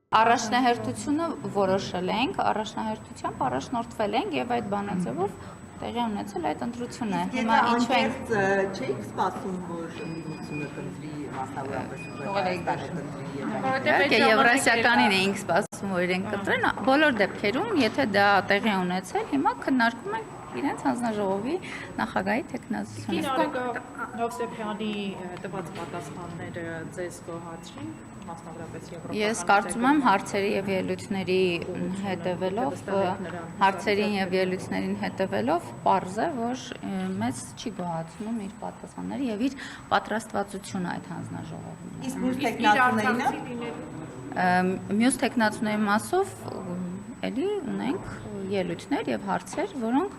Առաջնահերթությունը որոշել ենք, առաջնահերթությամբ առաջնորդվել ենք եւ այդ բանաձևով տեղի ունեցել այդ ընտրությունը։ Հիմա ինչու ենք չէիք սպասում, որ ընդդիմությունը կընտրի մասնավորապես ուժեղացնի Եվրասիականին էինք սպասում, որ իրենք կընտրեն։ Բոլոր դեպքերում, եթե դա տեղի ունեցել, հիմա քննարկում ենք իրենց հանձնաժողովի նախագահի թեկնածությունը։ Հովսեփյանի տված պատասխանները ձեզ գոհացրին, մասնավորապես Եվրոպական։ Ես կարծում եմ հարցերի եւ ելույթների հետևելով պարզ է, որ մեզ չի գոհացնում իր պատասխանները եւ իր պատրաստվածությունը այդ հանձնաժողովին։ Իսկ մյուս տեխնացուներին Մյուս տեխնացուների մասով էլի ունենք ելույթներ եւ հարցեր, որոնք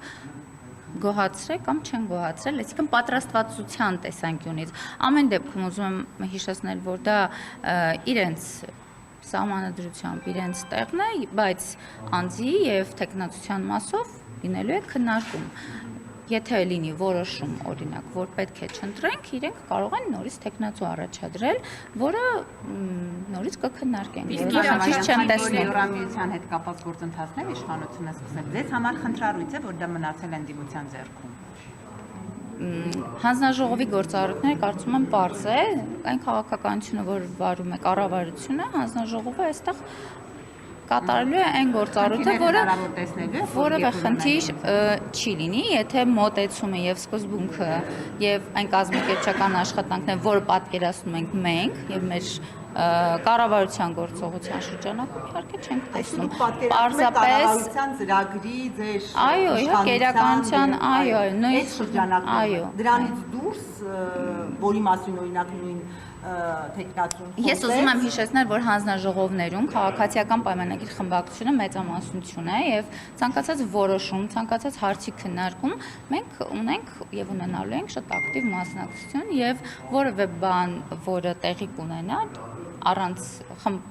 գոհացրել կամ չեն գոհացրել, այսինքն պատրաստվածության տեսանկյունից։ Ամեն դեպքում ուզում եմ հիշեցնել, որ դա իրենց սահմանադրությամբ իրենց տեղն է, բայց անձի եւ տեխնացության մասով լինելու է քննարկում։ Եթե լինի որոշում, օրինակ, որ պետք է չընտրենք, իրենք կարող են նորից տեխնացու առաջադրել, որը նորից կքննարկենք։ Եվրամիության հետ կապված գործընթացներ իշխանությունը սկսել։ Ձեզ համար խնդրառույց է, որ դա մնացել է ընդդիմության ձեռքում։ Հանձնաժողովի գործառույթները կարծում եմ պարզ է, այն քաղաքականությունը, որ վարում է կառավարությունը, հանձնաժողովը այստեղ կատարելու է այն գործառույթը, որը որևէ խնդիր չի լինի, եթե մոտեցումը եւ սկզբունքը եւ այն կազմակերպչական աշխատանքն է, որը պատկերացնում ենք մենք եւ մեր կառավարության գործողության շրջանակում իհարկե չենք տեսնում։ Պարզապես ծրագրի ձեր այո, իհարկե իրականության, այո, նույն շրջանակում դրանից դուրս, որի մասին օրինակ նույն Ես ուզում եմ հիշեցնել, որ հանձնաժողովներում քաղաքացիական պայմանագիր խմբակցությունը մեծամասնություն է եւ ցանկացած որոշում, ցանկացած հարցի քննարկում մենք ունենք եւ ունենալու ենք շատ ակտիվ մասնակցություն եւ որևէ բան, որը տեղի կունենա առանց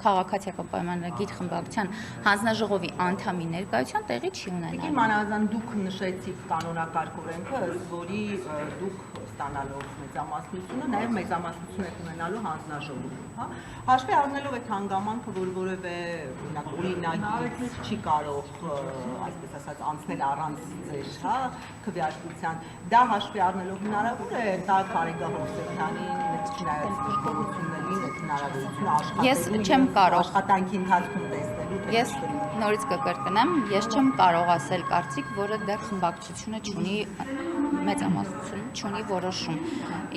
քաղաքացիական պայմանագիր խմբակցության հանձնաժողովի անդամի ներկայության տեղի չի ունենալու։ Մանավանդ դուք նշեցիք կանոնակարգ օրենքը, որի դուք ստանալով մեծամասնությունը, նաև մեծամասնություն եք ունենալու հանձնաժողովում, հա։ Հաշվի առնելով այդ հանգամանքը, որ որևէ օրինակ չի կարող, այսպես ասած, անցնել առանց ձեր, հա, քվեարկության, դա հաշվի առնելով հնարավոր է տալ Կարիգա Հովսեփյանին, չնայած դժգոհություններին, այդ հնարավորությունը աշխատանքի ընթացքում տեսնելու։ Ես նորից կկրկնեմ, ես չեմ կարող ասել կարծիք, որը դեռ խմբակցությունը չունի մեծամասնություն, չունի որոշում։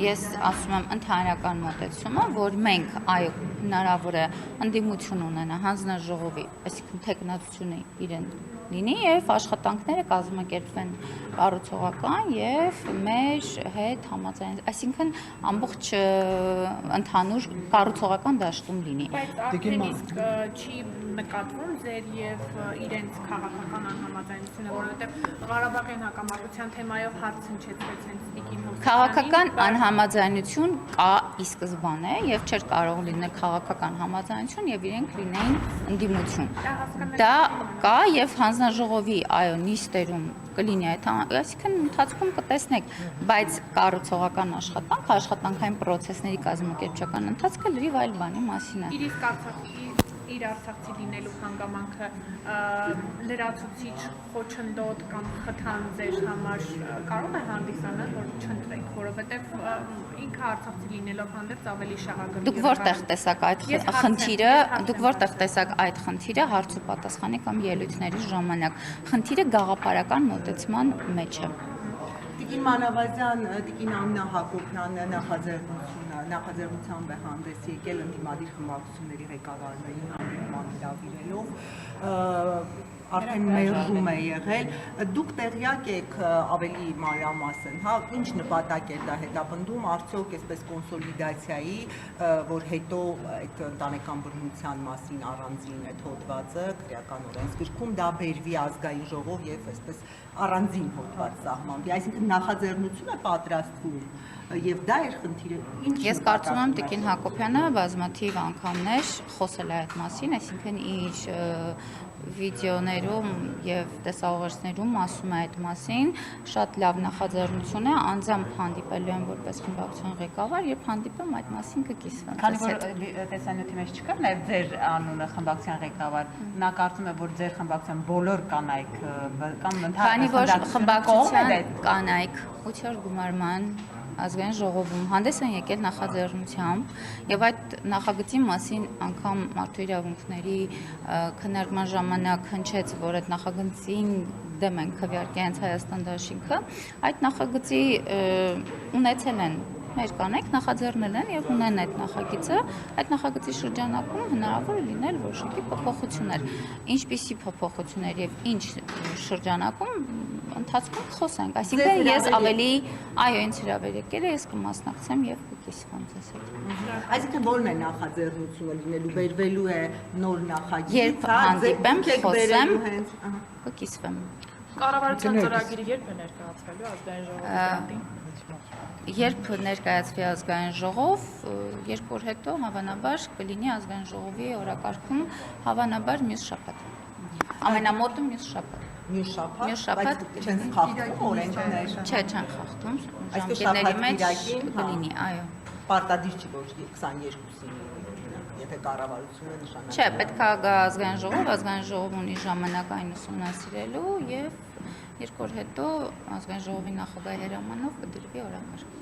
Ես ասում եմ ընդհանրական մոտեցումը, որ մենք այո հնարավոր է ընդդիմություն ունենա հանձնաժողովի, այսինքն տեխնացությունը իրեն լինի եւ աշխատանքները կազմակերպվեն կառուցողական եւ մեր հետ համաձայն, այսինքն ամբողջ ընդհանուր կառուցողական դաշտում լինի։ Բայց արդեն իսկ չի նկատվում ձեր եւ իրենց քաղաքական անհամաձայնությունը, որովհետեւ Ղարաբաղյան հակամարտության թեմայով հարց հնչեցրեց հենց Տիկին Հովսեփյանին։ Քաղաքական անհամաձայնություն կա ի սկզբանե եւ չէր կարող լինել քաղաքական համաձայնություն եւ իրենք լինեին ընդդիմություն։ Դա կա եւ հանձնաժողովի այո նիստերում կլինի այդ, այսինքն ընթացքում կտեսնեք, բայց կառուցողական աշխատանքային պրոցեսների կազմակերպչական ընթացքը լրիվ այլ բանի մասին է։ Իր արցախցի լինելու հանգամանքը լրացուցիչ խոչընդոտ կամ խթան ձեր համար կարող է հանդիսանալ, որ չընտրեք, որովհետև ինքը արցախցի լինելով հանդերձ ավելի շահագրգիռ։ Դուք որտեղ տեսակ այդ խնդիրը, դուք որտեղ տեսակ այդ խնդիրը հարց ու պատասխանի կամ ելույթների ժամանակ։ Խնդիրը գաղափարական մոտեցման մեջ է։ Տիկին Մանավազյան, Տիկին Աննա Հակոբյանը նախաձեռնությամբ է հանդես եկել ընդդիմադիր խմբակցությունների ղեկավարներին հանդիպման հրավիրելով, արդեն մերժում է եղել։ Դուք տեղյակ եք ավելի մանրամասն, հա, ինչ նպատակ է դա հետապնդում, արդյոք այսպես կոնսոլիդացիայի, որ հետո այդ ընտանեկան բռնության մասին առանձին այդ հոդվածը քրեական օրենսգրքում դա բերվի ազգային ժողով եւ այսպես առանձին հոդված սահմանվի, այսինքն նախաձեռնություն է պատրաստվում եւ դա էր խնդիրը։ Ես կարծում եմ Տիկին Հակոբյանը բազմաթիվ անգամներ խոսել է այդ մասին, այսինքն իր վիդեոներում եւ տեսաուղերձներում ասում է այդ մասին, շատ լավ նախաձեռնություն է, անձամբ հանդիպելու եմ որպես խմբակցության ղեկավար, երբ հանդիպեմ այդ մասին կկիսվեմ։ Քանի որ տեսանյութի մեջ չկար նաև ձեր անունը խմբակցության ղեկավար, նա կարծում է, որ ձեր խմբակցության բոլոր կանայք կամ քանի որ խմբակցության կանայք 8 օր գումարման ազգային ժողովում հանդես են եկել նախաձեռնությամբ եւ այդ նախագծի մասին անգամ մարդու իրավունքների քննարկման ժամանակ հնչեց, որ այդ նախագծին դեմ են քվեարկել հենց Հայաստան դաշինքը, այդ նախագծի ունեցել են մեր կանայք, նախաձեռնել են եւ ունեն այդ նախագիծը, այդ նախագծի շրջանակում հնարավոր է լինել որոշակի փոփոխություններ, ինչպիսի փոփոխություններ եւ ինչ շրջանակում ընթացքում խոսենք, այսինքն ես ավելի, այո, ինձ հրավեր եկել է, ես կմասնակցեմ եւ կկիսվեմ ձեզ հետ։ Այսինքն ո՞րն է նախաձեռնությունը լինելու, վերվելու է նոր նախագիծ, երբ հանդիպեմ, խոսեմ, կկիսվեմ։ Կառավարության ծրագիրը երբ է ներկայացվելու ազգային ժողովրդին։ Երբ ներկայացվի ազգային ժողով, 2 օր հետո հավանաբար կլինի ազգային ժողովի օրակարգում, հավանաբար մյուս շաբաթ։ Ամենամոտը մյուս շաբաթ։ Մյուս շաբաթ, բայց չեն խախտում օրենքներ։ Չէ, չեն խախտում։ Այսպես Ժամկետների շաբաթ մեջ կիրակին, կլինի, այո։ Պարտադիր չի որ 22-ին, եթե կառավարությունը նշանակի։ Չէ, պետք է գա ազգային ժողով, ազգային ժողովն ունի ժամանակ այն ուսումնասիրելու եւ 2 օր հետո ազգային ժողովի նախագահի հրամանով կդրվի օրակարգ։